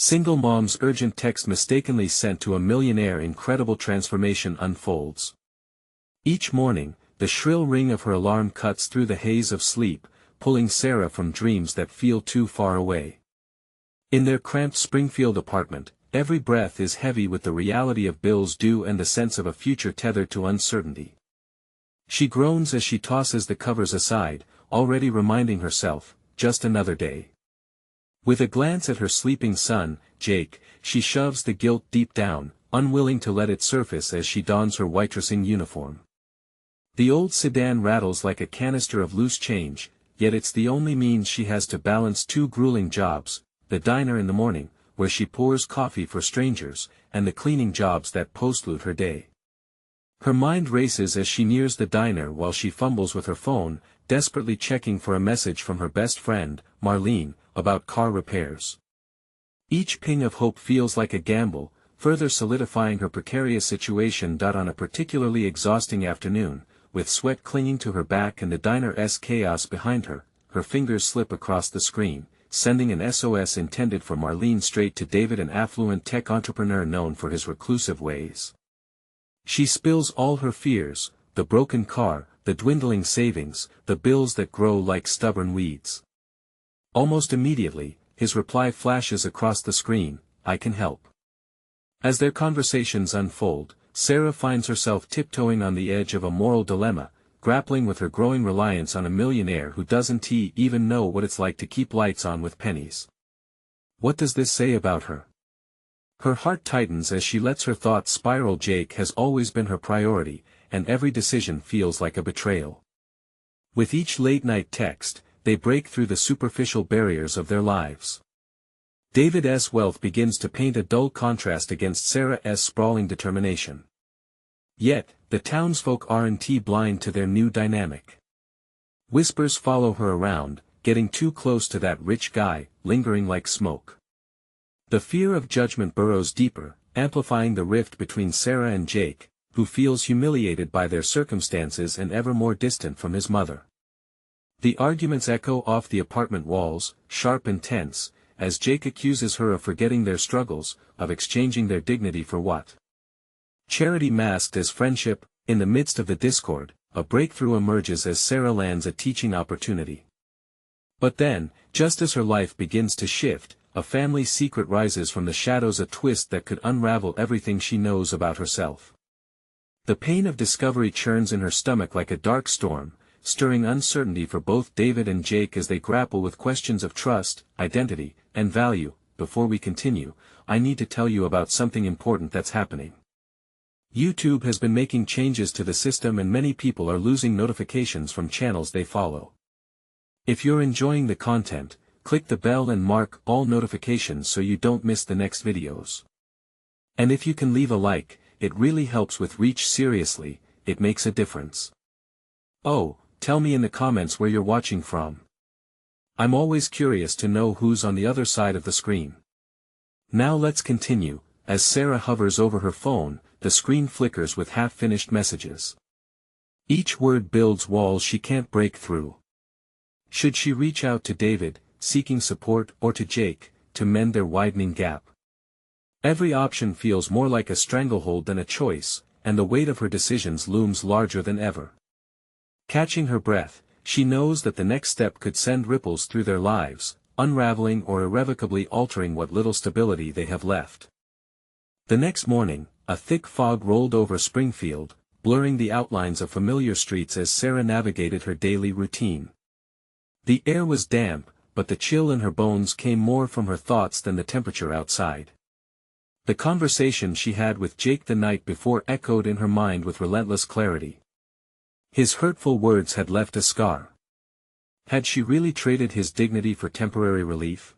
Single mom's urgent text mistakenly sent to a millionaire. Incredible transformation unfolds. Each morning, the shrill ring of her alarm cuts through the haze of sleep, pulling Sarah from dreams that feel too far away. In their cramped Springfield apartment, every breath is heavy with the reality of bills due and the sense of a future tethered to uncertainty. She groans as she tosses the covers aside, already reminding herself, just another day. With a glance at her sleeping son, Jake, she shoves the guilt deep down, unwilling to let it surface as she dons her waitressing uniform. The old sedan rattles like a canister of loose change, yet it's the only means she has to balance two grueling jobs, the diner in the morning, where she pours coffee for strangers, and the cleaning jobs that postlude her day. Her mind races as she nears the diner while she fumbles with her phone, desperately checking for a message from her best friend, Marlene, about car repairs. Each ping of hope feels like a gamble, further solidifying her precarious situation. On a particularly exhausting afternoon, with sweat clinging to her back and the diner's chaos behind her, her fingers slip across the screen, sending an SOS intended for Marlene straight to David, an affluent tech entrepreneur known for his reclusive ways. She spills all her fears, the broken car, the dwindling savings, the bills that grow like stubborn weeds. Almost immediately, his reply flashes across the screen, "I can help." As their conversations unfold, Sarah finds herself tiptoeing on the edge of a moral dilemma, grappling with her growing reliance on a millionaire who doesn't even know what it's like to keep lights on with pennies. What does this say about her? Her heart tightens as she lets her thoughts spiral. Jake has always been her priority, and every decision feels like a betrayal. With each late-night text, they break through the superficial barriers of their lives. David's wealth begins to paint a dull contrast against Sarah's sprawling determination. Yet, the townsfolk aren't blind to their new dynamic. Whispers follow her around, getting too close to that rich guy, lingering like smoke. The fear of judgment burrows deeper, amplifying the rift between Sarah and Jake, who feels humiliated by their circumstances and ever more distant from his mother. The arguments echo off the apartment walls, sharp and tense, as Jake accuses her of forgetting their struggles, of exchanging their dignity for what? Charity masked as friendship. In the midst of the discord, a breakthrough emerges as Sarah lands a teaching opportunity. But then, just as her life begins to shift, a family secret rises from the shadows, a twist that could unravel everything she knows about herself. The pain of discovery churns in her stomach like a dark storm, stirring uncertainty for both David and Jake as they grapple with questions of trust, identity, and value. Before we continue, I need to tell you about something important that's happening. YouTube has been making changes to the system and many people are losing notifications from channels they follow. If you're enjoying the content, click the bell and mark all notifications so you don't miss the next videos. And if you can leave a like, it really helps with reach. Seriously, it makes a difference. Oh, tell me in the comments where you're watching from. I'm always curious to know who's on the other side of the screen. Now let's continue. As Sarah hovers over her phone, the screen flickers with half-finished messages. Each word builds walls she can't break through. Should she reach out to David, seeking support, or to Jake, to mend their widening gap? Every option feels more like a stranglehold than a choice, and the weight of her decisions looms larger than ever. Catching her breath, she knows that the next step could send ripples through their lives, unraveling or irrevocably altering what little stability they have left. The next morning, a thick fog rolled over Springfield, blurring the outlines of familiar streets as Sarah navigated her daily routine. The air was damp, but the chill in her bones came more from her thoughts than the temperature outside. The conversation she had with Jake the night before echoed in her mind with relentless clarity. His hurtful words had left a scar. Had she really traded his dignity for temporary relief?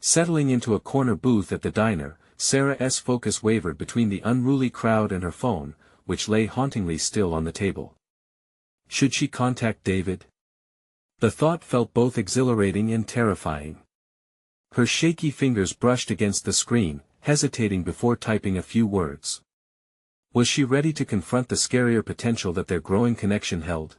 Settling into a corner booth at the diner, Sarah's focus wavered between the unruly crowd and her phone, which lay hauntingly still on the table. Should she contact David? The thought felt both exhilarating and terrifying. Her shaky fingers brushed against the screen, hesitating before typing a few words. Was she ready to confront the scarier potential that their growing connection held?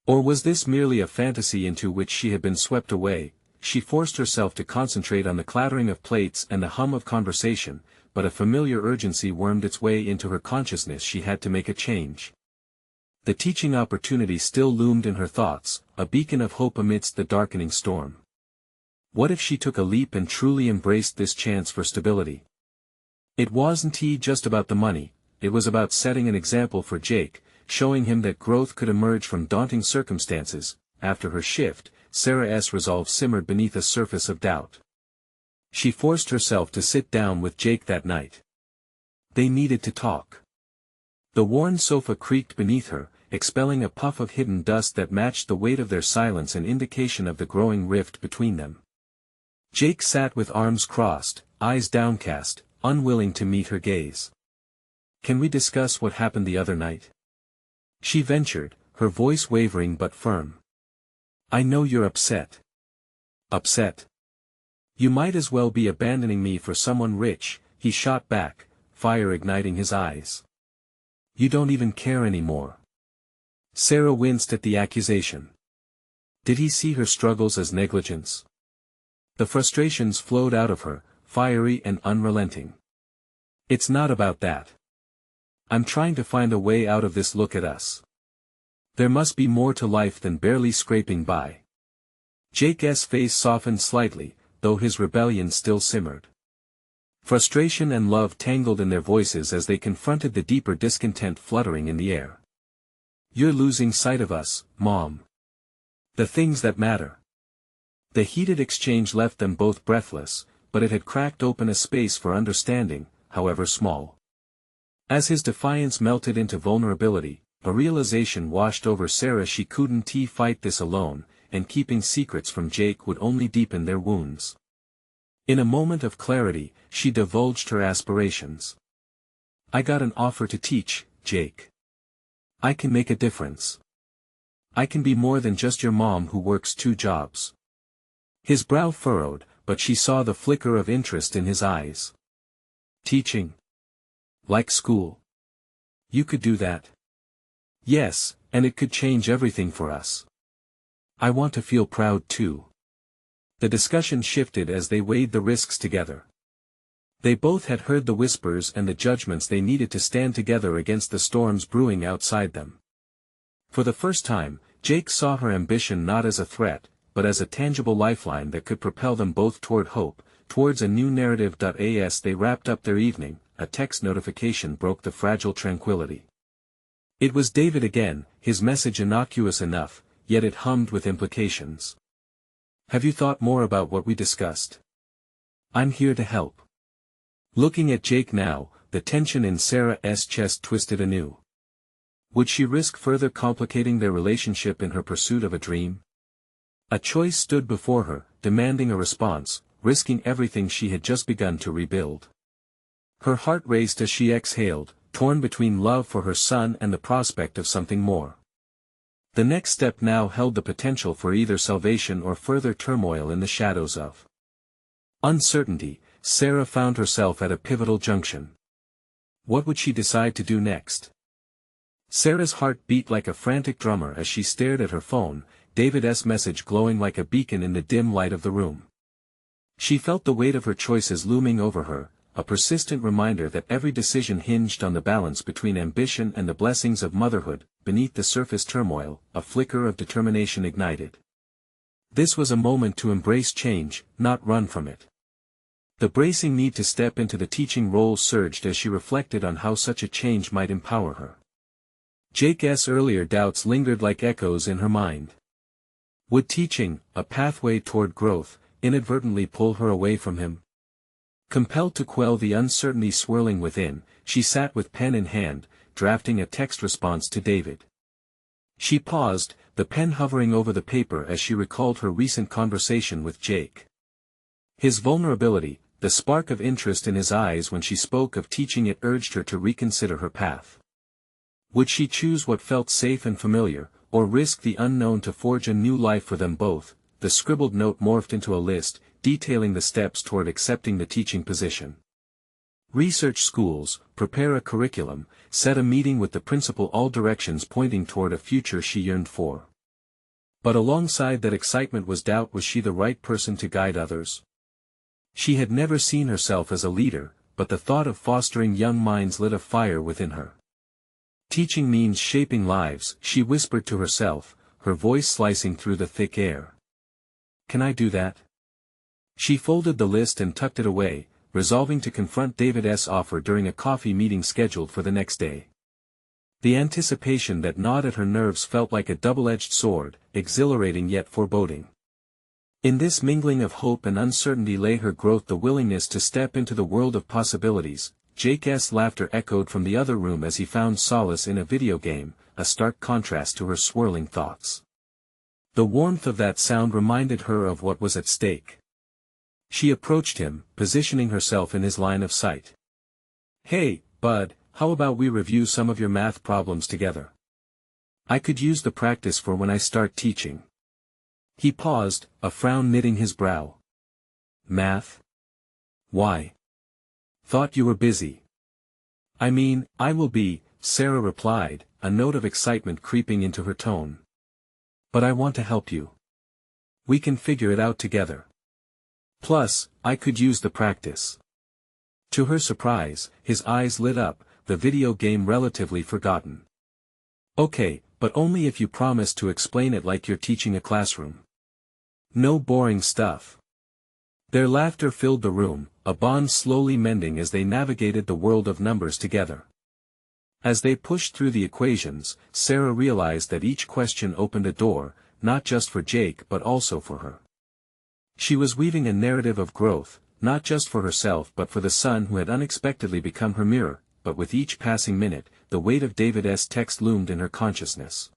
Or was this merely a fantasy into which she had been swept away, she forced herself to concentrate on the clattering of plates and the hum of conversation, but a familiar urgency wormed its way into her consciousness. She had to make a change. The teaching opportunity still loomed in her thoughts, a beacon of hope amidst the darkening storm. What if she took a leap and truly embraced this chance for stability? It wasn't just about the money, it was about setting an example for Jake, showing him that growth could emerge from daunting circumstances. After her shift, Sarah's resolve simmered beneath a surface of doubt. She forced herself to sit down with Jake that night. They needed to talk. The worn sofa creaked beneath her, expelling a puff of hidden dust that matched the weight of their silence, an indication of the growing rift between them. Jake sat with arms crossed, eyes downcast, unwilling to meet her gaze. "Can we discuss what happened the other night?" she ventured, her voice wavering but firm. "I know you're upset." "Upset? You might as well be abandoning me for someone rich," he shot back, fire igniting his eyes. "You don't even care anymore." Sarah winced at the accusation. Did he see her struggles as negligence? The frustrations flowed out of her, fiery and unrelenting. "It's not about that. I'm trying to find a way out of this. Look at us. There must be more to life than barely scraping by." Jake's face softened slightly, though his rebellion still simmered. Frustration and love tangled in their voices as they confronted the deeper discontent fluttering in the air. "You're losing sight of us, Mom. The things that matter." The heated exchange left them both breathless, but it had cracked open a space for understanding, however small. As his defiance melted into vulnerability, a realization washed over Sarah. She couldn't fight this alone, and keeping secrets from Jake would only deepen their wounds. In a moment of clarity, she divulged her aspirations. "I got an offer to teach, Jake. I can make a difference. I can be more than just your mom who works 2 jobs. His brow furrowed, but she saw the flicker of interest in his eyes. "Teaching? Like school? You could do that?" "Yes, and it could change everything for us. I want to feel proud too." The discussion shifted as they weighed the risks together. They both had heard the whispers and the judgments they needed to stand together against the storms brewing outside them. For the first time, Jake saw her ambition not as a threat, but as a tangible lifeline that could propel them both toward hope, towards a new narrative. As they wrapped up their evening, a text notification broke the fragile tranquility. It was David again, his message innocuous enough, yet it hummed with implications. "Have you thought more about what we discussed? I'm here to help." Looking at Jake now, the tension in Sarah's chest twisted anew. Would she risk further complicating their relationship in her pursuit of a dream? A choice stood before her, demanding a response, risking everything she had just begun to rebuild. Her heart raced as she exhaled, torn between love for her son and the prospect of something more. The next step now held the potential for either salvation or further turmoil in the shadows of uncertainty. Sarah found herself at a pivotal junction. What would she decide to do next? Sarah's heart beat like a frantic drummer as she stared at her phone, David's message glowing like a beacon in the dim light of the room. She felt the weight of her choices looming over her, a persistent reminder that every decision hinged on the balance between ambition and the blessings of motherhood. Beneath the surface turmoil, a flicker of determination ignited. This was a moment to embrace change, not run from it. The bracing need to step into the teaching role surged as she reflected on how such a change might empower her. Jake's earlier doubts lingered like echoes in her mind. Would teaching, a pathway toward growth, inadvertently pull her away from him? Compelled to quell the uncertainty swirling within, she sat with pen in hand, drafting a text response to David. She paused, the pen hovering over the paper as she recalled her recent conversation with Jake. His vulnerability, the spark of interest in his eyes when she spoke of teaching it urged her to reconsider her path. Would she choose what felt safe and familiar, or risk the unknown to forge a new life for them both? The scribbled note morphed into a list, detailing the steps toward accepting the teaching position. Research schools, prepare a curriculum, set a meeting with the principal, all directions pointing toward a future she yearned for. But alongside that excitement was doubt: was she the right person to guide others? She had never seen herself as a leader, but the thought of fostering young minds lit a fire within her. Teaching means shaping lives, she whispered to herself, her voice slicing through the thick air. Can I do that? She folded the list and tucked it away, resolving to confront David's offer during a coffee meeting scheduled for the next day. The anticipation that gnawed at her nerves felt like a double-edged sword, exhilarating yet foreboding. In this mingling of hope and uncertainty lay her growth, the willingness to step into the world of possibilities. Jake's laughter echoed from the other room as he found solace in a video game, a stark contrast to her swirling thoughts. The warmth of that sound reminded her of what was at stake. She approached him, positioning herself in his line of sight. "Hey, bud, how about we review some of your math problems together? I could use the practice for when I start teaching." He paused, a frown knitting his brow. "Math? Why? Thought you were busy." "I mean, I will be," Sarah replied, a note of excitement creeping into her tone. "But I want to help you. We can figure it out together. Plus, I could use the practice." To her surprise, his eyes lit up, the video game relatively forgotten. "Okay, but only if you promise to explain it like you're teaching a classroom. No boring stuff." Their laughter filled the room, a bond slowly mending as they navigated the world of numbers together. As they pushed through the equations, Sarah realized that each question opened a door, not just for Jake but also for her. She was weaving a narrative of growth, not just for herself but for the son who had unexpectedly become her mirror. But with each passing minute, the weight of David's text loomed in her consciousness.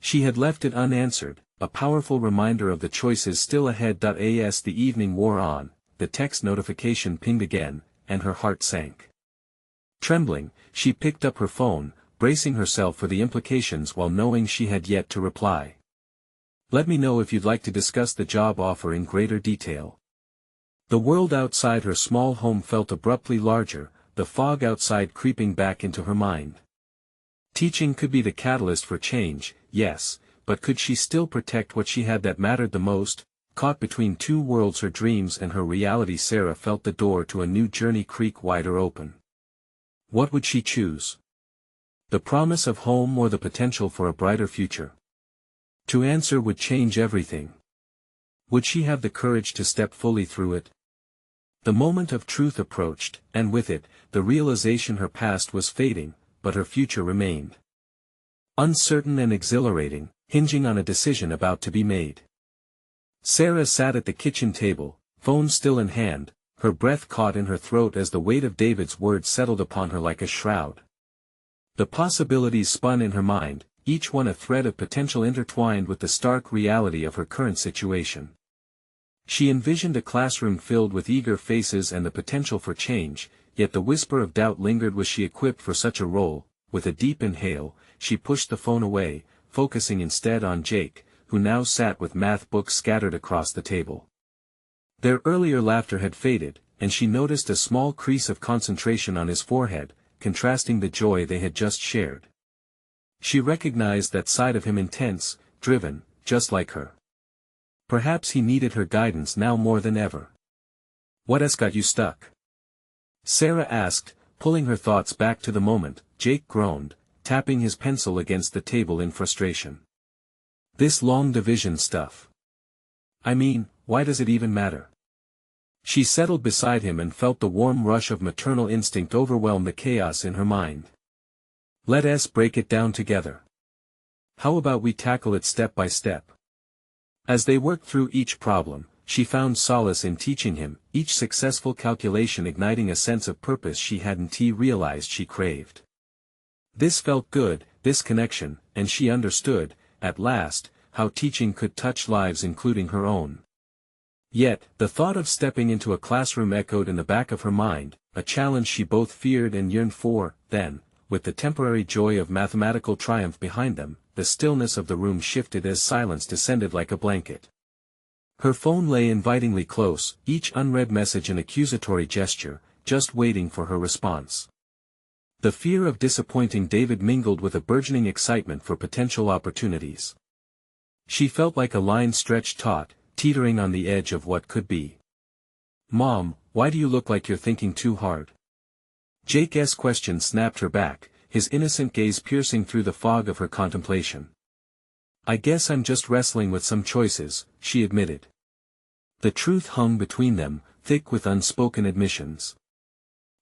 She had left it unanswered, a powerful reminder of the choices still ahead. As the evening wore on, the text notification pinged again, and her heart sank. Trembling, she picked up her phone, bracing herself for the implications while knowing she had yet to reply. "Let me know if you'd like to discuss the job offer in greater detail." The world outside her small home felt abruptly larger, the fog outside creeping back into her mind. Teaching could be the catalyst for change, yes, but could she still protect what she had that mattered the most? Caught between two worlds, her dreams and her reality, Sarah felt the door to a new journey creak wider open. What would she choose? The promise of home or the potential for a brighter future? To answer would change everything. Would she have the courage to step fully through it? The moment of truth approached, and with it, the realization her past was fading, but her future remained. Uncertain and exhilarating, hinging on a decision about to be made. Sarah sat at the kitchen table, phone still in hand, her breath caught in her throat as the weight of David's words settled upon her like a shroud. The possibilities spun in her mind, each one a thread of potential intertwined with the stark reality of her current situation. She envisioned a classroom filled with eager faces and the potential for change, yet the whisper of doubt lingered. Was she equipped for such a role? With a deep inhale, she pushed the phone away, focusing instead on Jake, who now sat with math books scattered across the table. Their earlier laughter had faded, and she noticed a small crease of concentration on his forehead, contrasting the joy they had just shared. She recognized that side of him, intense, driven, just like her. Perhaps he needed her guidance now more than ever. "What's got you stuck?" Sarah asked, pulling her thoughts back to the moment. Jake groaned, tapping his pencil against the table in frustration. "This long division stuff. I mean, why does it even matter?" She settled beside him and felt the warm rush of maternal instinct overwhelm the chaos in her mind. "Let's break it down together. How about we tackle it step by step?" As they worked through each problem, she found solace in teaching him, each successful calculation igniting a sense of purpose she hadn't realized she craved. This felt good, this connection, and she understood, at last, how teaching could touch lives including her own. Yet, the thought of stepping into a classroom echoed in the back of her mind, a challenge she both feared and yearned for. Then, with the temporary joy of mathematical triumph behind them, the stillness of the room shifted as silence descended like a blanket. Her phone lay invitingly close, each unread message an accusatory gesture, just waiting for her response. The fear of disappointing David mingled with a burgeoning excitement for potential opportunities. She felt like a line stretched taut, teetering on the edge of what could be. "Mom, why do you look like you're thinking too hard?" Jake's question snapped her back, his innocent gaze piercing through the fog of her contemplation. "I guess I'm just wrestling with some choices," she admitted. The truth hung between them, thick with unspoken admissions.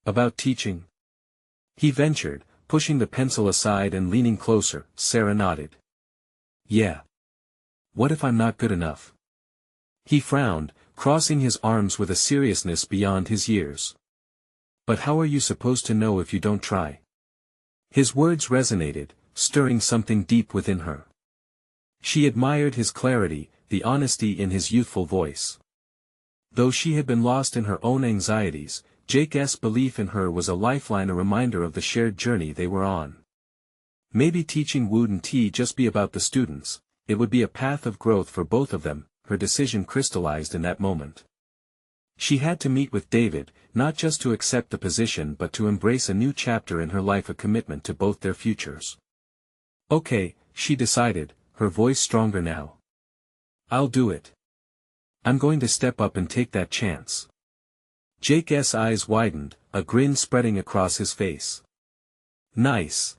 "About teaching?" he ventured, pushing the pencil aside and leaning closer. Sarah nodded. "Yeah. What if I'm not good enough?" He frowned, crossing his arms with a seriousness beyond his years. "But how are you supposed to know if you don't try?" His words resonated, stirring something deep within her. She admired his clarity, the honesty in his youthful voice. Though she had been lost in her own anxieties, Jake's belief in her was a lifeline, a reminder of the shared journey they were on. Maybe teaching wouldn't just be about the students, it would be a path of growth for both of them. Her decision crystallized in that moment. She had to meet with David, not just to accept the position but to embrace a new chapter in her life, a commitment to both their futures. "Okay," she decided, her voice stronger now. "I'll do it. I'm going to step up and take that chance." Jake's eyes widened, a grin spreading across his face. "Nice.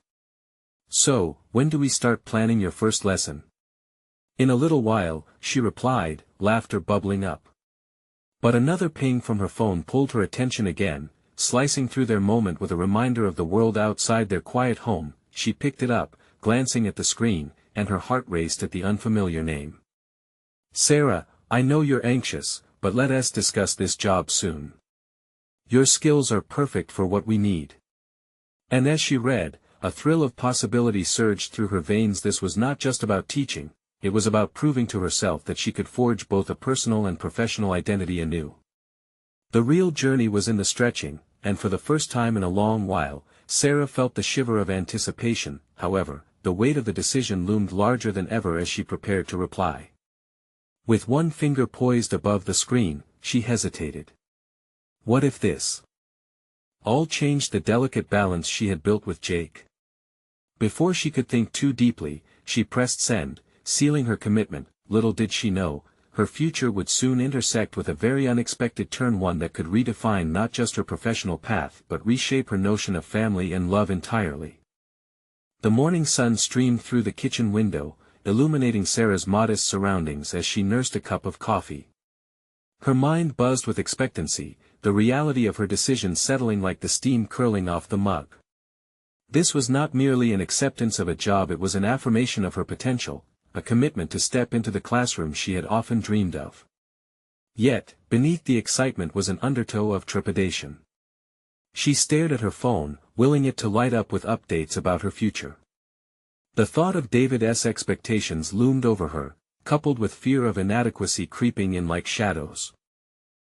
So, when do we start planning your first lesson?" "In a little while," she replied, laughter bubbling up. But another ping from her phone pulled her attention again, slicing through their moment with a reminder of the world outside their quiet home. She picked it up, glancing at the screen, and her heart raced at the unfamiliar name. "Sarah, I know you're anxious, but let us discuss this job soon. Your skills are perfect for what we need." And as she read, a thrill of possibility surged through her veins. This was not just about teaching. It was about proving to herself that she could forge both a personal and professional identity anew. The real journey was in the stretching, and for the first time in a long while, Sarah felt the shiver of anticipation. However, the weight of the decision loomed larger than ever as she prepared to reply. With one finger poised above the screen, she hesitated. What if this all changed the delicate balance she had built with Jake? Before she could think too deeply, she pressed send, sealing her commitment. Little did she know, her future would soon intersect with a very unexpected turn, one that could redefine not just her professional path but reshape her notion of family and love entirely. The morning sun streamed through the kitchen window, illuminating Sarah's modest surroundings as she nursed a cup of coffee. Her mind buzzed with expectancy, the reality of her decision settling like the steam curling off the mug. This was not merely an acceptance of a job, it was an affirmation of her potential, a commitment to step into the classroom she had often dreamed of. Yet, beneath the excitement was an undertow of trepidation. She stared at her phone, willing it to light up with updates about her future. The thought of David's expectations loomed over her, coupled with fear of inadequacy creeping in like shadows.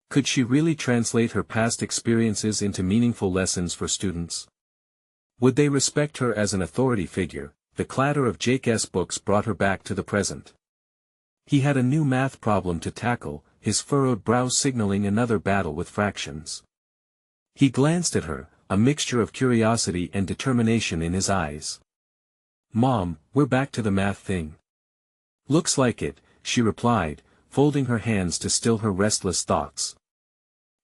Could she really translate her past experiences into meaningful lessons for students? Would they respect her as an authority figure? The clatter of Jake's books brought her back to the present. He had a new math problem to tackle, his furrowed brow signaling another battle with fractions. He glanced at her, a mixture of curiosity and determination in his eyes. "Mom, we're back to the math thing." "Looks like it," she replied, folding her hands to still her restless thoughts.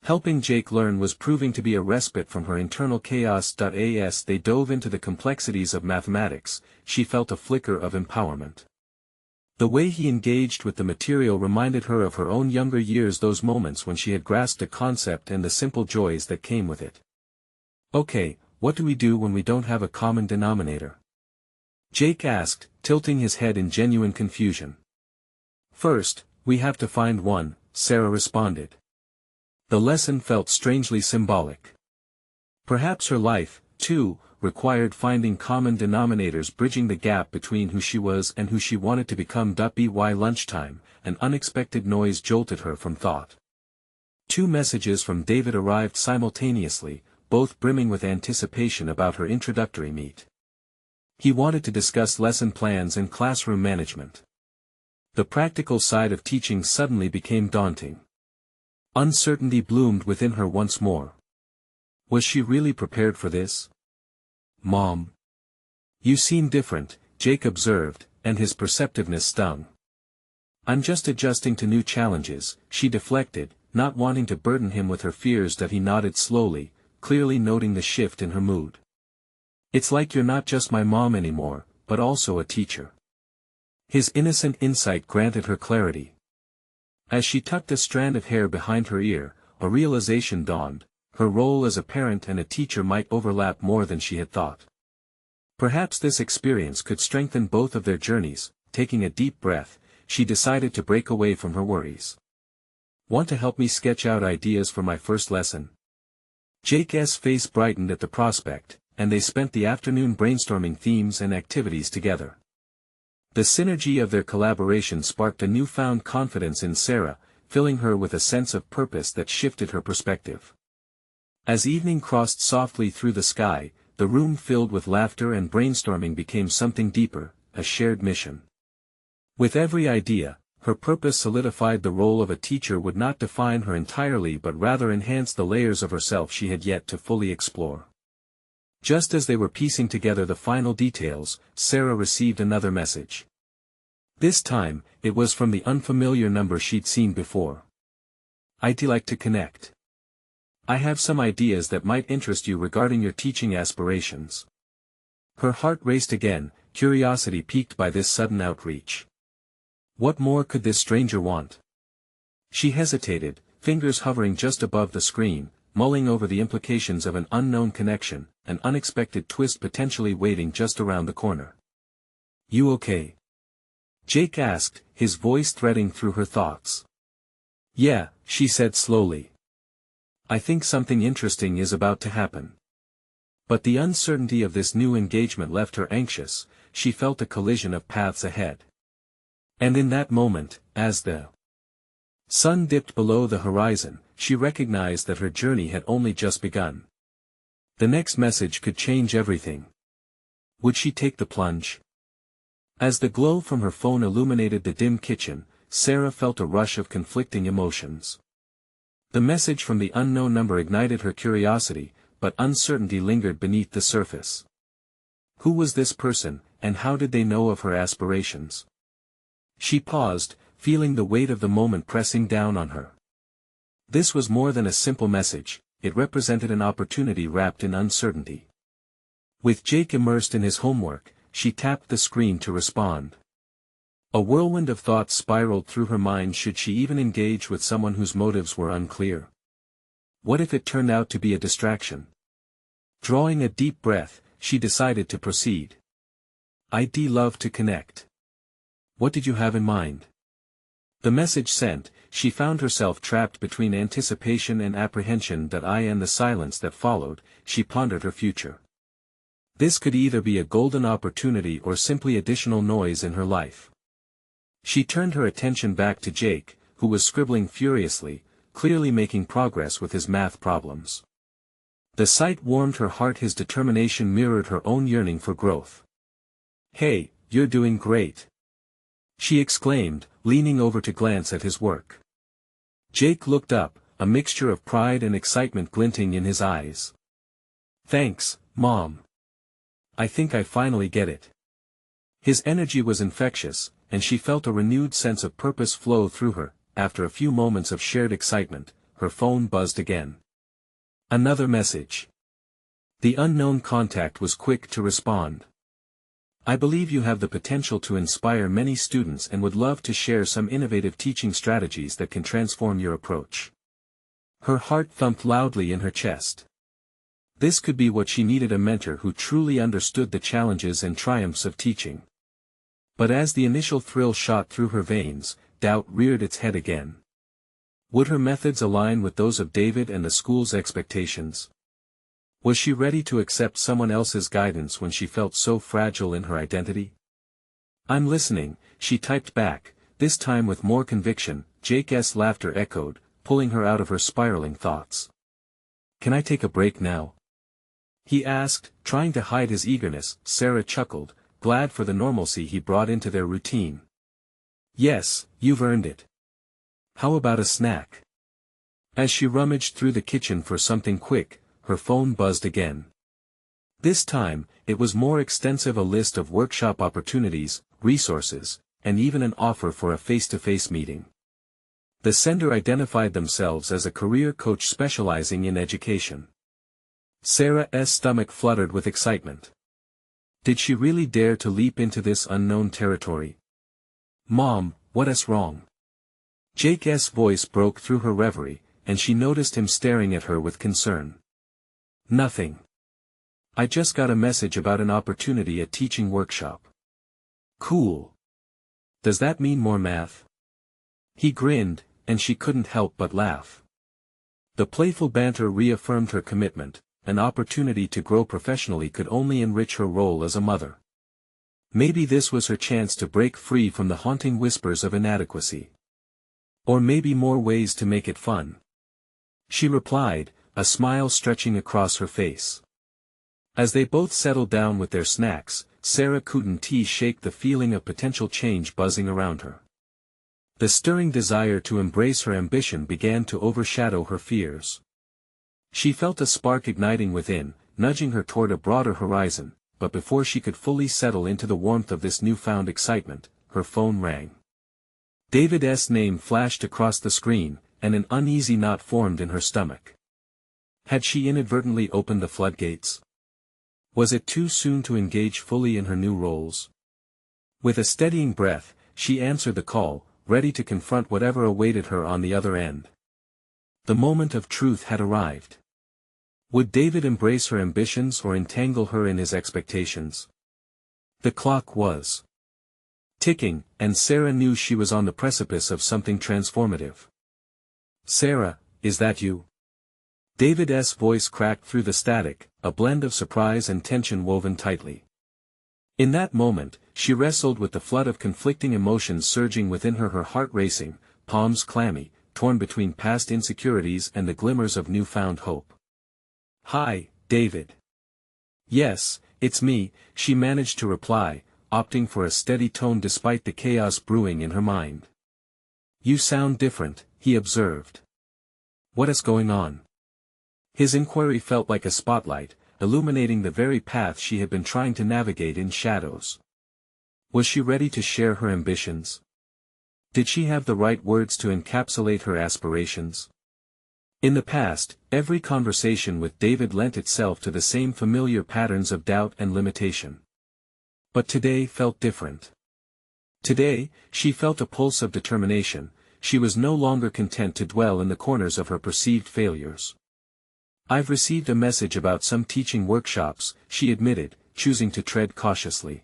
Helping Jake learn was proving to be a respite from her internal chaos. As they dove into the complexities of mathematics, she felt a flicker of empowerment. The way he engaged with the material reminded her of her own younger years, those moments when she had grasped a concept and the simple joys that came with it. "Okay, what do we do when we don't have a common denominator?" Jake asked, tilting his head in genuine confusion. "First, we have to find one," Sarah responded. The lesson felt strangely symbolic. Perhaps her life, too, required finding common denominators, bridging the gap between who she was and who she wanted to become. By lunchtime, an unexpected noise jolted her from thought. 2 messages from David arrived simultaneously, both brimming with anticipation about her introductory meet. He wanted to discuss lesson plans and classroom management. The practical side of teaching suddenly became daunting. Uncertainty bloomed within her once more. Was she really prepared for this? "Mom, you seem different," Jake observed, and his perceptiveness stung. I'm just adjusting to new challenges, she deflected, not wanting to burden him with her fears. That he nodded slowly, clearly noting the shift in her mood. It's like you're not just my mom anymore, but also a teacher. His innocent insight granted her clarity. As she tucked a strand of hair behind her ear, a realization dawned: her role as a parent and a teacher might overlap more than she had thought. Perhaps this experience could strengthen both of their journeys. Taking a deep breath, she decided to break away from her worries. Want to help me sketch out ideas for my first lesson? Jake's face brightened at the prospect, and they spent the afternoon brainstorming themes and activities together. The synergy of their collaboration sparked a newfound confidence in Sarah, filling her with a sense of purpose that shifted her perspective. As evening crossed softly through the sky, the room filled with laughter and brainstorming became something deeper, a shared mission. With every idea, her purpose solidified. The role of a teacher would not define her entirely but rather enhance the layers of herself she had yet to fully explore. Just as they were piecing together the final details, Sarah received another message. This time, it was from the unfamiliar number she'd seen before. "I'd like to connect. I have some ideas that might interest you regarding your teaching aspirations." Her heart raced again, curiosity piqued by this sudden outreach. What more could this stranger want? She hesitated, fingers hovering just above the screen, mulling over the implications of an unknown connection, an unexpected twist potentially waiting just around the corner. "You okay?" Jake asked, his voice threading through her thoughts. "Yeah," she said slowly. "I think something interesting is about to happen." But the uncertainty of this new engagement left her anxious. She felt a collision of paths ahead. And in that moment, as the sun dipped below the horizon, she recognized that her journey had only just begun. The next message could change everything. Would she take the plunge? As the glow from her phone illuminated the dim kitchen, Sarah felt a rush of conflicting emotions. The message from the unknown number ignited her curiosity, but uncertainty lingered beneath the surface. Who was this person, and how did they know of her aspirations? She paused, feeling the weight of the moment pressing down on her. This was more than a simple message, it represented an opportunity wrapped in uncertainty. With Jake immersed in his homework, she tapped the screen to respond. A whirlwind of thoughts spiraled through her mind. Should she even engage with someone whose motives were unclear? What if it turned out to be a distraction? Drawing a deep breath, she decided to proceed. "I'd love to connect. What did you have in mind?" The message sent, she found herself trapped between anticipation and apprehension. And the silence that followed, she pondered her future. This could either be a golden opportunity or simply additional noise in her life. She turned her attention back to Jake, who was scribbling furiously, clearly making progress with his math problems. The sight warmed her heart. His determination mirrored her own yearning for growth. "Hey, you're doing great!" she exclaimed, leaning over to glance at his work. Jake looked up, a mixture of pride and excitement glinting in his eyes. "Thanks, Mom. I think I finally get it." His energy was infectious, and she felt a renewed sense of purpose flow through her. After a few moments of shared excitement, her phone buzzed again. Another message. The unknown contact was quick to respond. "I believe you have the potential to inspire many students and would love to share some innovative teaching strategies that can transform your approach." Her heart thumped loudly in her chest. This could be what she needed, a mentor who truly understood the challenges and triumphs of teaching. But as the initial thrill shot through her veins, doubt reared its head again. Would her methods align with those of David and the school's expectations? Was she ready to accept someone else's guidance when she felt so fragile in her identity? "I'm listening," she typed back, this time with more conviction. Jake's laughter echoed, pulling her out of her spiraling thoughts. "Can I take a break now?" he asked, trying to hide his eagerness. Sarah chuckled, glad for the normalcy he brought into their routine. "Yes, you've earned it. How about a snack?" As she rummaged through the kitchen for something quick, her phone buzzed again. This time, it was more extensive, a list of workshop opportunities, resources, and even an offer for a face-to-face meeting. The sender identified themselves as a career coach specializing in education. Sarah's stomach fluttered with excitement. Did she really dare to leap into this unknown territory? "Mom, what's wrong?" Jake's voice broke through her reverie, and she noticed him staring at her with concern. "Nothing. I just got a message about an opportunity at teaching workshop." "Cool. Does that mean more math?" He grinned, and she couldn't help but laugh. The playful banter reaffirmed her commitment. An opportunity to grow professionally could only enrich her role as a mother. Maybe this was her chance to break free from the haunting whispers of inadequacy. Or maybe more ways to make it fun. She replied, a smile stretching across her face. As they both settled down with their snacks, Sarah couldn't shake the feeling of potential change buzzing around her. The stirring desire to embrace her ambition began to overshadow her fears. She felt a spark igniting within, nudging her toward a broader horizon, but before she could fully settle into the warmth of this newfound excitement, her phone rang. David's name flashed across the screen, and an uneasy knot formed in her stomach. Had she inadvertently opened the floodgates? Was it too soon to engage fully in her new roles? With a steadying breath, she answered the call, ready to confront whatever awaited her on the other end. The moment of truth had arrived. Would David embrace her ambitions or entangle her in his expectations? The clock was ticking, and Sarah knew she was on the precipice of something transformative. "Sarah, is that you?" David's voice cracked through the static, a blend of surprise and tension woven tightly. In that moment, she wrestled with the flood of conflicting emotions surging within her, her heart racing, palms clammy, torn between past insecurities and the glimmers of newfound hope. "Hi, David." "Yes, it's me," she managed to reply, opting for a steady tone despite the chaos brewing in her mind. "You sound different," he observed. "What is going on?" His inquiry felt like a spotlight, illuminating the very path she had been trying to navigate in shadows. Was she ready to share her ambitions? Did she have the right words to encapsulate her aspirations? In the past, every conversation with David lent itself to the same familiar patterns of doubt and limitation. But today felt different. Today, she felt a pulse of determination. She was no longer content to dwell in the corners of her perceived failures. "I've received a message about some teaching workshops," she admitted, choosing to tread cautiously.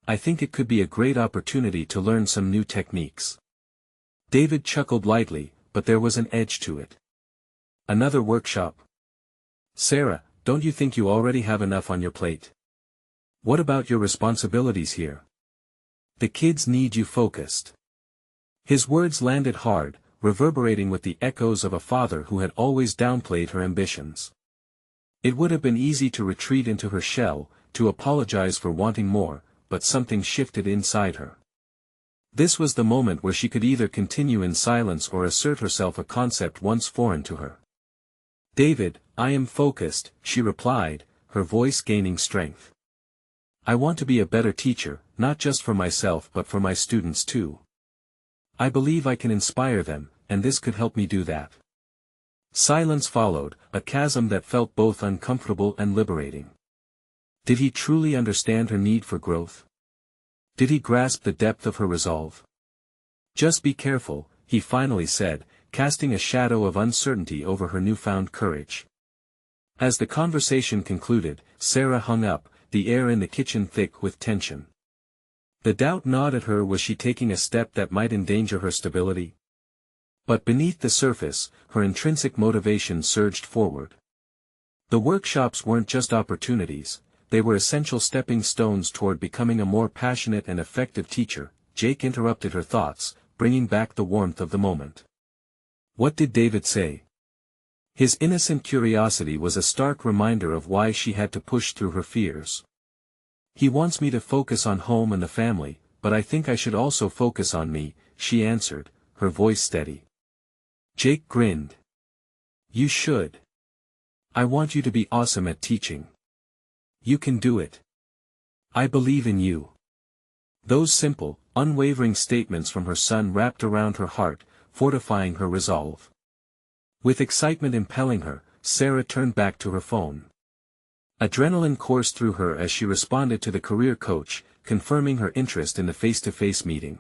"I think it could be a great opportunity to learn some new techniques." David chuckled lightly, but there was an edge to it. "Another workshop? Sarah, don't you think you already have enough on your plate? What about your responsibilities here? The kids need you focused." His words landed hard, reverberating with the echoes of a father who had always downplayed her ambitions. It would have been easy to retreat into her shell, to apologize for wanting more, but something shifted inside her. This was the moment where she could either continue in silence or assert herself, a concept once foreign to her. "David, I am focused," she replied, her voice gaining strength. "I want to be a better teacher, not just for myself but for my students too. I believe I can inspire them, and this could help me do that." Silence followed, a chasm that felt both uncomfortable and liberating. Did he truly understand her need for growth? Did he grasp the depth of her resolve? "Just be careful," he finally said, casting a shadow of uncertainty over her newfound courage. As the conversation concluded, Sarah hung up, the air in the kitchen thick with tension. The doubt gnawed at her, was she taking a step that might endanger her stability? But beneath the surface, her intrinsic motivation surged forward. The workshops weren't just opportunities, they were essential stepping stones toward becoming a more passionate and effective teacher. Jake interrupted her thoughts, bringing back the warmth of the moment. What did David say? His innocent curiosity was a stark reminder of why she had to push through her fears. "He wants me to focus on home and the family, but I think I should also focus on me," she answered, her voice steady. Jake grinned. "You should. I want you to be awesome at teaching. You can do it. I believe in you." Those simple, unwavering statements from her son wrapped around her heart, fortifying her resolve. With excitement impelling her, Sarah turned back to her phone. Adrenaline coursed through her as she responded to the career coach, confirming her interest in the face-to-face meeting.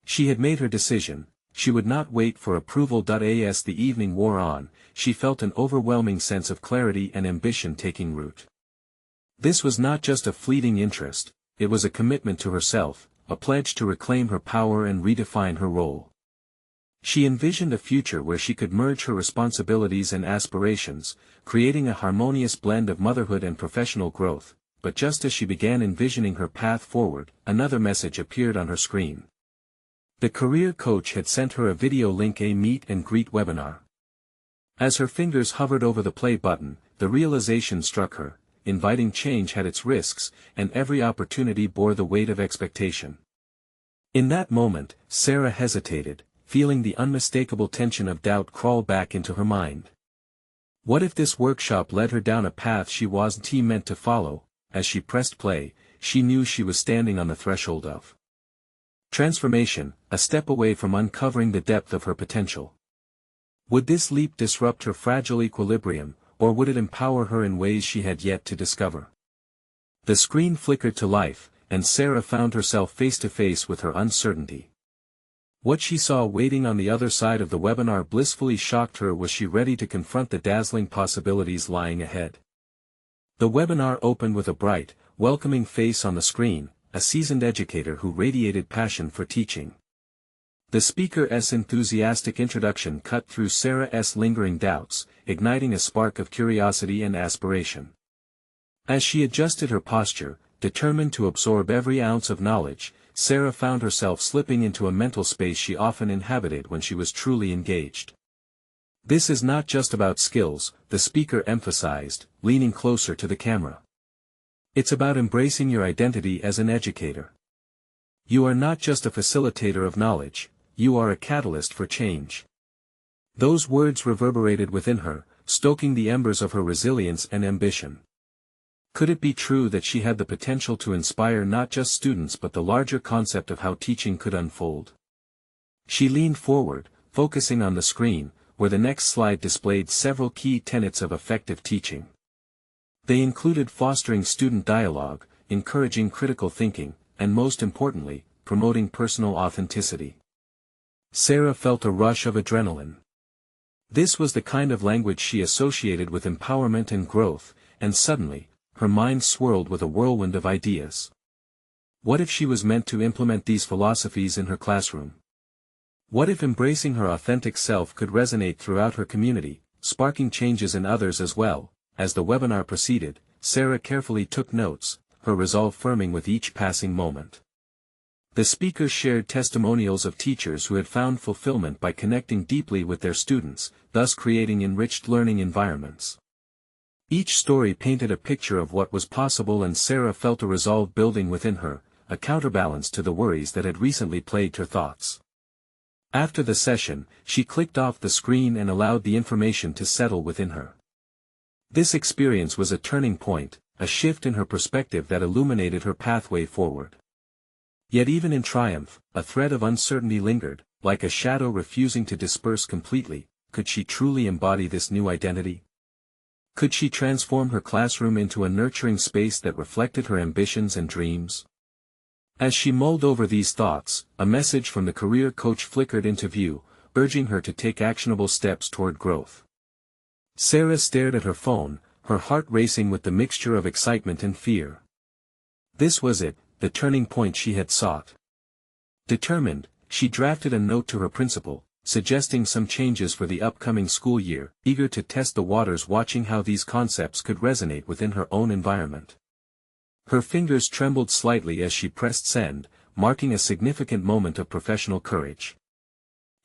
She had made her decision. She would not wait for approval. As the evening wore on, she felt an overwhelming sense of clarity and ambition taking root. This was not just a fleeting interest, it was a commitment to herself, a pledge to reclaim her power and redefine her role. She envisioned a future where she could merge her responsibilities and aspirations, creating a harmonious blend of motherhood and professional growth, but just as she began envisioning her path forward, another message appeared on her screen. The career coach had sent her a video link, a meet and greet webinar. As her fingers hovered over the play button, the realization struck her: inviting change had its risks, and every opportunity bore the weight of expectation. In that moment, Sarah hesitated, feeling the unmistakable tension of doubt crawl back into her mind. What if this workshop led her down a path she wasn't meant to follow? As she pressed play, she knew she was standing on the threshold of transformation, a step away from uncovering the depth of her potential. Would this leap disrupt her fragile equilibrium, or would it empower her in ways she had yet to discover? The screen flickered to life, and Sarah found herself face to face with her uncertainty. What she saw waiting on the other side of the webinar blissfully shocked her. Was she ready to confront the dazzling possibilities lying ahead? The webinar opened with a bright, welcoming face on the screen, a seasoned educator who radiated passion for teaching. The speaker's enthusiastic introduction cut through Sarah's lingering doubts, igniting a spark of curiosity and aspiration. As she adjusted her posture, determined to absorb every ounce of knowledge, Sarah found herself slipping into a mental space she often inhabited when she was truly engaged. This is not just about skills, the speaker emphasized, leaning closer to the camera. It's about embracing your identity as an educator. You are not just a facilitator of knowledge, you are a catalyst for change. Those words reverberated within her, stoking the embers of her resilience and ambition. Could it be true that she had the potential to inspire not just students but the larger concept of how teaching could unfold? She leaned forward, focusing on the screen, where the next slide displayed several key tenets of effective teaching. They included fostering student dialogue, encouraging critical thinking, and most importantly, promoting personal authenticity. Sarah felt a rush of adrenaline. This was the kind of language she associated with empowerment and growth, and suddenly, her mind swirled with a whirlwind of ideas. What if she was meant to implement these philosophies in her classroom? What if embracing her authentic self could resonate throughout her community, sparking changes in others as well? As the webinar proceeded, Sarah carefully took notes, her resolve firming with each passing moment. The speakers shared testimonials of teachers who had found fulfillment by connecting deeply with their students, thus creating enriched learning environments. Each story painted a picture of what was possible, and Sarah felt a resolve building within her, a counterbalance to the worries that had recently plagued her thoughts. After the session, she clicked off the screen and allowed the information to settle within her. This experience was a turning point, a shift in her perspective that illuminated her pathway forward. Yet even in triumph, a thread of uncertainty lingered, like a shadow refusing to disperse completely. Could she truly embody this new identity? Could she transform her classroom into a nurturing space that reflected her ambitions and dreams? As she mulled over these thoughts, a message from the career coach flickered into view, urging her to take actionable steps toward growth. Sarah stared at her phone, her heart racing with the mixture of excitement and fear. This was it, the turning point she had sought. Determined, she drafted a note to her principal, suggesting some changes for the upcoming school year, eager to test the waters, watching how these concepts could resonate within her own environment. Her fingers trembled slightly as she pressed send, marking a significant moment of professional courage.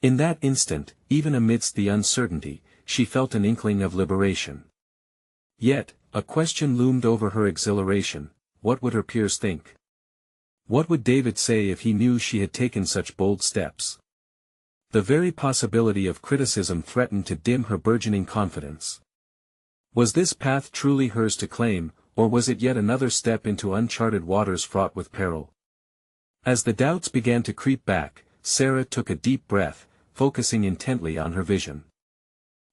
In that instant, even amidst the uncertainty, she felt an inkling of liberation. Yet, a question loomed over her exhilaration: what would her peers think? What would David say if he knew she had taken such bold steps? The very possibility of criticism threatened to dim her burgeoning confidence. Was this path truly hers to claim, or was it yet another step into uncharted waters fraught with peril? As the doubts began to creep back, Sarah took a deep breath, focusing intently on her vision.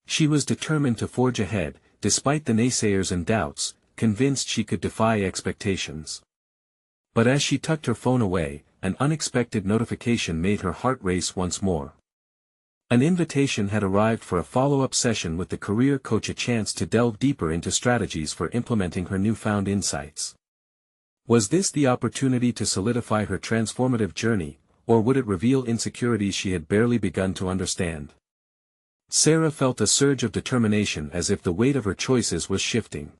She was determined to forge ahead, despite the naysayers and doubts, convinced she could defy expectations. But as she tucked her phone away, an unexpected notification made her heart race once more. An invitation had arrived for a follow-up session with the career coach, a chance to delve deeper into strategies for implementing her newfound insights. Was this the opportunity to solidify her transformative journey, or would it reveal insecurities she had barely begun to understand? Sarah felt a surge of determination, as if the weight of her choices was shifting.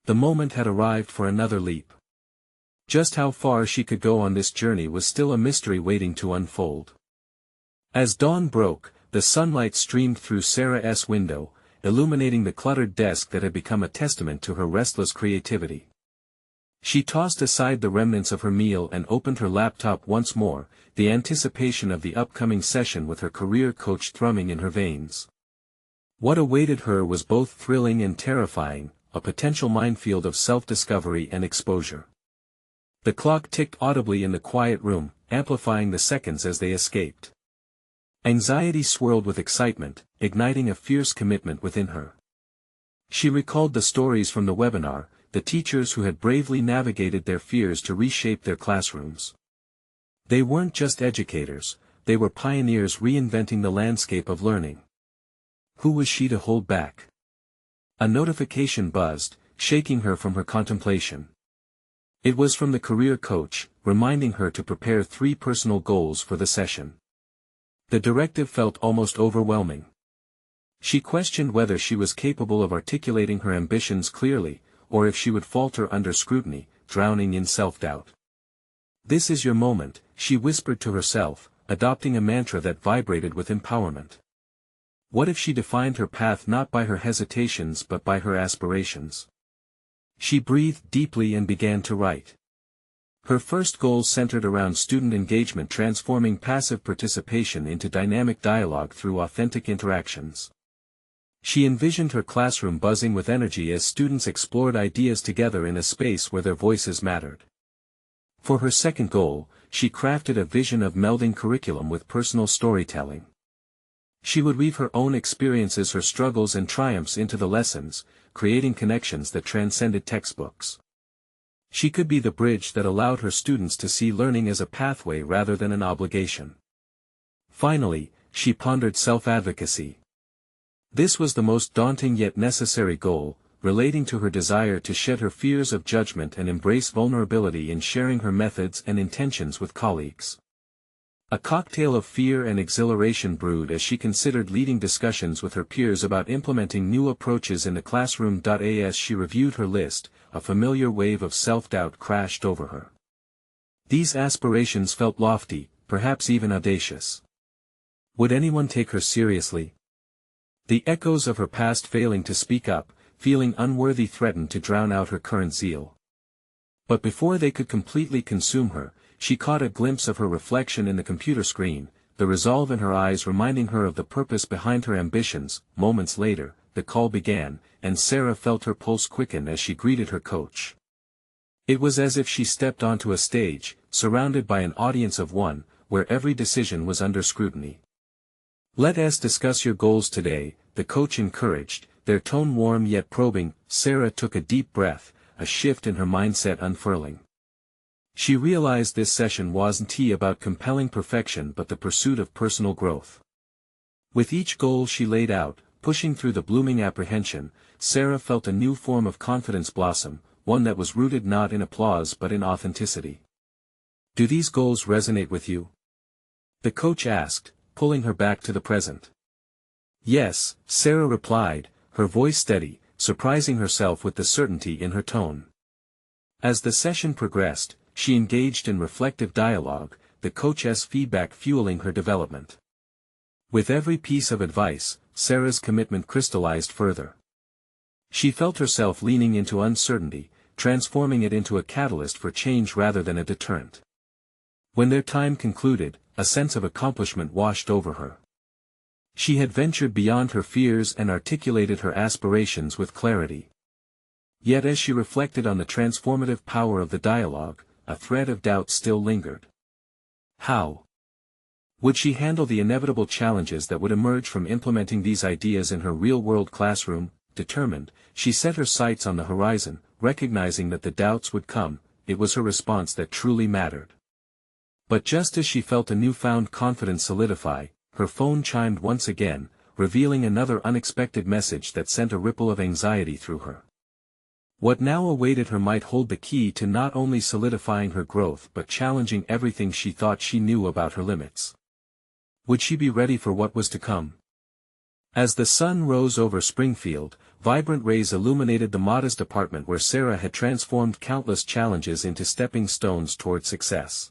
The moment had arrived for another leap. Just how far she could go on this journey was still a mystery waiting to unfold. As dawn broke, the sunlight streamed through Sarah's window, illuminating the cluttered desk that had become a testament to her restless creativity. She tossed aside the remnants of her meal and opened her laptop once more, the anticipation of the upcoming session with her career coach thrumming in her veins. What awaited her was both thrilling and terrifying, a potential minefield of self-discovery and exposure. The clock ticked audibly in the quiet room, amplifying the seconds as they escaped. Anxiety swirled with excitement, igniting a fierce commitment within her. She recalled the stories from the webinar, the teachers who had bravely navigated their fears to reshape their classrooms. They weren't just educators, they were pioneers reinventing the landscape of learning. Who was she to hold back? A notification buzzed, shaking her from her contemplation. It was from the career coach, reminding her to prepare 3 personal goals for the session. The directive felt almost overwhelming. She questioned whether she was capable of articulating her ambitions clearly, or if she would falter under scrutiny, drowning in self-doubt. "This is your moment," she whispered to herself, adopting a mantra that vibrated with empowerment. What if she defined her path not by her hesitations but by her aspirations? She breathed deeply and began to write. Her first goal centered around student engagement, transforming passive participation into dynamic dialogue through authentic interactions. She envisioned her classroom buzzing with energy as students explored ideas together in a space where their voices mattered. For her second goal, she crafted a vision of melding curriculum with personal storytelling. She would weave her own experiences, her struggles and triumphs into the lessons, creating connections that transcended textbooks. She could be the bridge that allowed her students to see learning as a pathway rather than an obligation. Finally, she pondered self-advocacy. This was the most daunting yet necessary goal, relating to her desire to shed her fears of judgment and embrace vulnerability in sharing her methods and intentions with colleagues. A cocktail of fear and exhilaration brewed as she considered leading discussions with her peers about implementing new approaches in the classroom. As she reviewed her list, a familiar wave of self-doubt crashed over her. These aspirations felt lofty, perhaps even audacious. Would anyone take her seriously? The echoes of her past failing to speak up, feeling unworthy, threatened to drown out her current zeal. But before they could completely consume her, she caught a glimpse of her reflection in the computer screen, the resolve in her eyes reminding her of the purpose behind her ambitions. Moments later, the call began, and Sarah felt her pulse quicken as she greeted her coach. It was as if she stepped onto a stage, surrounded by an audience of one, where every decision was under scrutiny. "Let us discuss your goals today," the coach encouraged, their tone warm yet probing. Sarah took a deep breath, a shift in her mindset unfurling. She realized this session wasn't about compelling perfection but the pursuit of personal growth. With each goal she laid out, pushing through the blooming apprehension, Sarah felt a new form of confidence blossom, one that was rooted not in applause but in authenticity. "Do these goals resonate with you?" the coach asked, pulling her back to the present. "Yes," Sarah replied, her voice steady, surprising herself with the certainty in her tone. As the session progressed, she engaged in reflective dialogue, the coach's feedback fueling her development. With every piece of advice, Sarah's commitment crystallized further. She felt herself leaning into uncertainty, transforming it into a catalyst for change rather than a deterrent. When their time concluded, a sense of accomplishment washed over her. She had ventured beyond her fears and articulated her aspirations with clarity. Yet as she reflected on the transformative power of the dialogue, a thread of doubt still lingered. How would she handle the inevitable challenges that would emerge from implementing these ideas in her real-world classroom? Determined, she set her sights on the horizon, recognizing that the doubts would come. It was her response that truly mattered. But just as she felt a newfound confidence solidify, her phone chimed once again, revealing another unexpected message that sent a ripple of anxiety through her. What now awaited her might hold the key to not only solidifying her growth but challenging everything she thought she knew about her limits. Would she be ready for what was to come? As the sun rose over Springfield, vibrant rays illuminated the modest apartment where Sarah had transformed countless challenges into stepping stones toward success.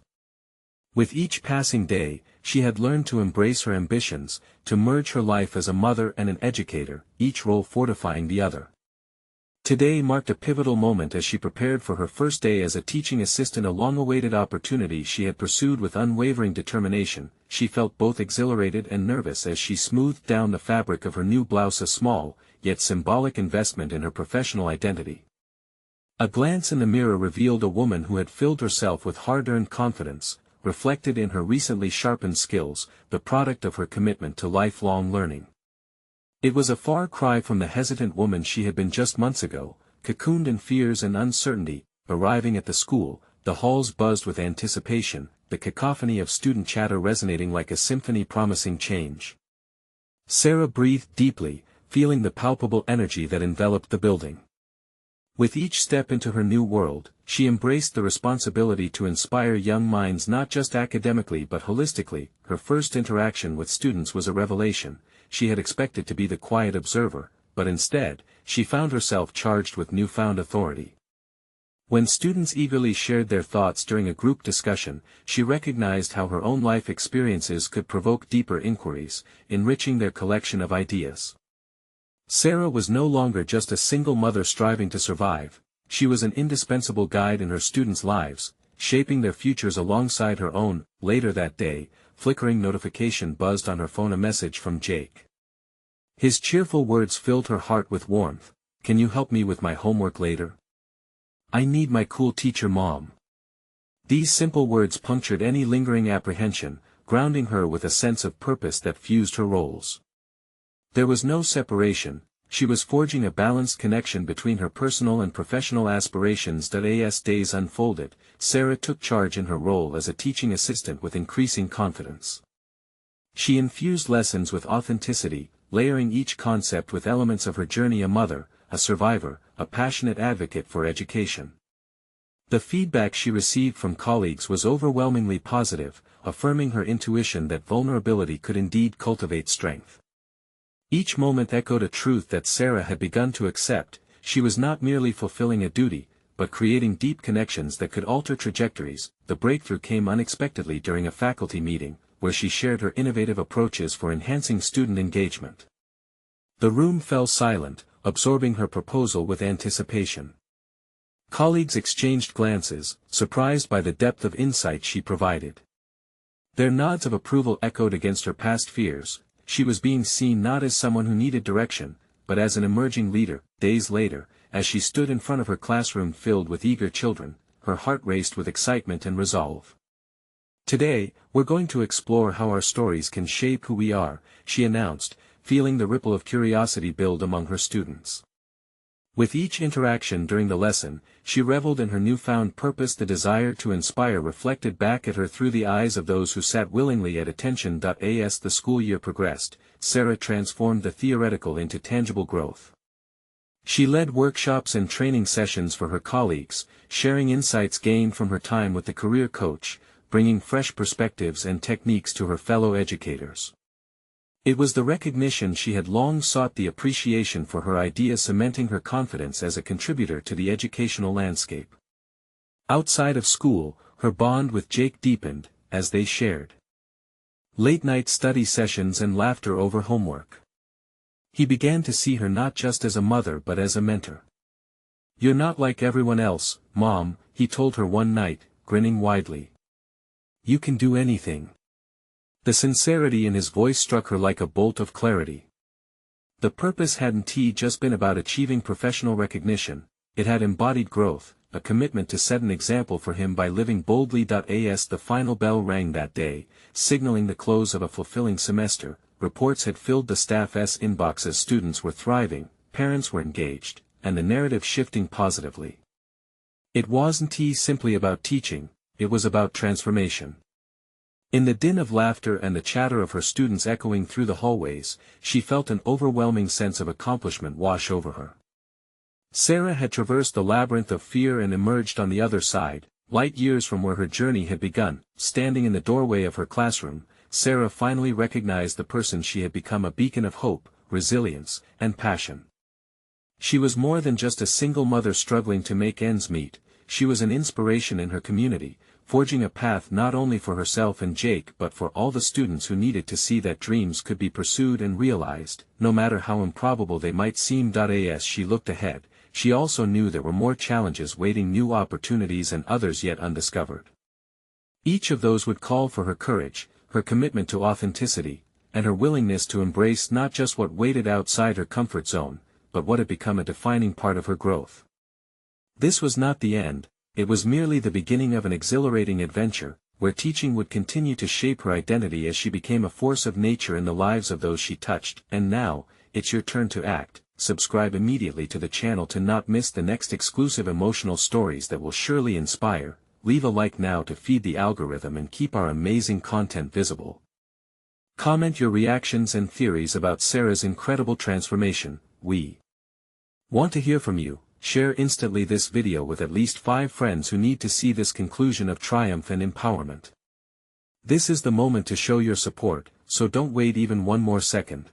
With each passing day, she had learned to embrace her ambitions, to merge her life as a mother and an educator, each role fortifying the other. Today marked a pivotal moment as she prepared for her first day as a teaching assistant, a long-awaited opportunity she had pursued with unwavering determination. She felt both exhilarated and nervous as she smoothed down the fabric of her new blouse, a small, yet symbolic investment in her professional identity. A glance in the mirror revealed a woman who had filled herself with hard-earned confidence, reflected in her recently sharpened skills, the product of her commitment to lifelong learning. It was a far cry from the hesitant woman she had been just months ago, cocooned in fears and uncertainty. Arriving at the school, the halls buzzed with anticipation, the cacophony of student chatter resonating like a symphony promising change. Sarah breathed deeply, feeling the palpable energy that enveloped the building. With each step into her new world, she embraced the responsibility to inspire young minds not just academically but holistically. Her first interaction with students was a revelation. She had expected to be the quiet observer, but instead, she found herself charged with newfound authority. When students eagerly shared their thoughts during a group discussion, she recognized how her own life experiences could provoke deeper inquiries, enriching their collection of ideas. Sarah was no longer just a single mother striving to survive. She was an indispensable guide in her students' lives, shaping their futures alongside her own. Later that day, flickering notification buzzed on her phone, a message from Jake. His cheerful words filled her heart with warmth. "Can you help me with my homework later? I need my cool teacher, Mom." These simple words punctured any lingering apprehension, grounding her with a sense of purpose that fused her roles. There was no separation. She was forging a balanced connection between her personal and professional aspirations. As days unfolded, Sarah took charge in her role as a teaching assistant with increasing confidence. She infused lessons with authenticity, layering each concept with elements of her journey: a mother, a survivor, a passionate advocate for education. The feedback she received from colleagues was overwhelmingly positive, affirming her intuition that vulnerability could indeed cultivate strength. Each moment echoed a truth that Sarah had begun to accept: she was not merely fulfilling a duty, but creating deep connections that could alter trajectories. The breakthrough came unexpectedly during a faculty meeting, where she shared her innovative approaches for enhancing student engagement. The room fell silent, absorbing her proposal with anticipation. Colleagues exchanged glances, surprised by the depth of insight she provided. Their nods of approval echoed against her past fears. She was being seen not as someone who needed direction, but as an emerging leader. Days later, as she stood in front of her classroom filled with eager children, her heart raced with excitement and resolve. "Today, we're going to explore how our stories can shape who we are," she announced, feeling the ripple of curiosity build among her students. With each interaction during the lesson, she reveled in her newfound purpose. The desire to inspire reflected back at her through the eyes of those who sat willingly at attention. As the school year progressed, Sarah transformed the theoretical into tangible growth. She led workshops and training sessions for her colleagues, sharing insights gained from her time with the career coach, bringing fresh perspectives and techniques to her fellow educators. It was the recognition she had long sought, the appreciation for her ideas cementing her confidence as a contributor to the educational landscape. Outside of school, her bond with Jake deepened, as they shared late-night study sessions and laughter over homework. He began to see her not just as a mother but as a mentor. "You're not like everyone else, Mom," he told her one night, grinning widely. "You can do anything." The sincerity in his voice struck her like a bolt of clarity. The purpose hadn't just been about achieving professional recognition, it had embodied growth, a commitment to set an example for him by living boldly. As the final bell rang that day, signaling the close of a fulfilling semester, reports had filled the staff's inbox as students were thriving, parents were engaged, and the narrative shifting positively. It wasn't simply about teaching, it was about transformation. In the din of laughter and the chatter of her students echoing through the hallways, she felt an overwhelming sense of accomplishment wash over her. Sarah had traversed the labyrinth of fear and emerged on the other side, light years from where her journey had begun. Standing in the doorway of her classroom, Sarah finally recognized the person she had become, a beacon of hope, resilience, and passion. She was more than just a single mother struggling to make ends meet, she was an inspiration in her community, forging a path not only for herself and Jake but for all the students who needed to see that dreams could be pursued and realized, no matter how improbable they might seem. As she looked ahead, she also knew there were more challenges waiting, new opportunities and others yet undiscovered. Each of those would call for her courage, her commitment to authenticity, and her willingness to embrace not just what waited outside her comfort zone, but what had become a defining part of her growth. This was not the end, it was merely the beginning of an exhilarating adventure, where teaching would continue to shape her identity as she became a force of nature in the lives of those she touched. And now, it's your turn to act. Subscribe immediately to the channel to not miss the next exclusive emotional stories that will surely inspire. Leave a like now to feed the algorithm and keep our amazing content visible. Comment your reactions and theories about Sarah's incredible transformation. We want to hear from you. Share instantly this video with at least 5 friends who need to see this conclusion of triumph and empowerment. This is the moment to show your support, so don't wait even one more second.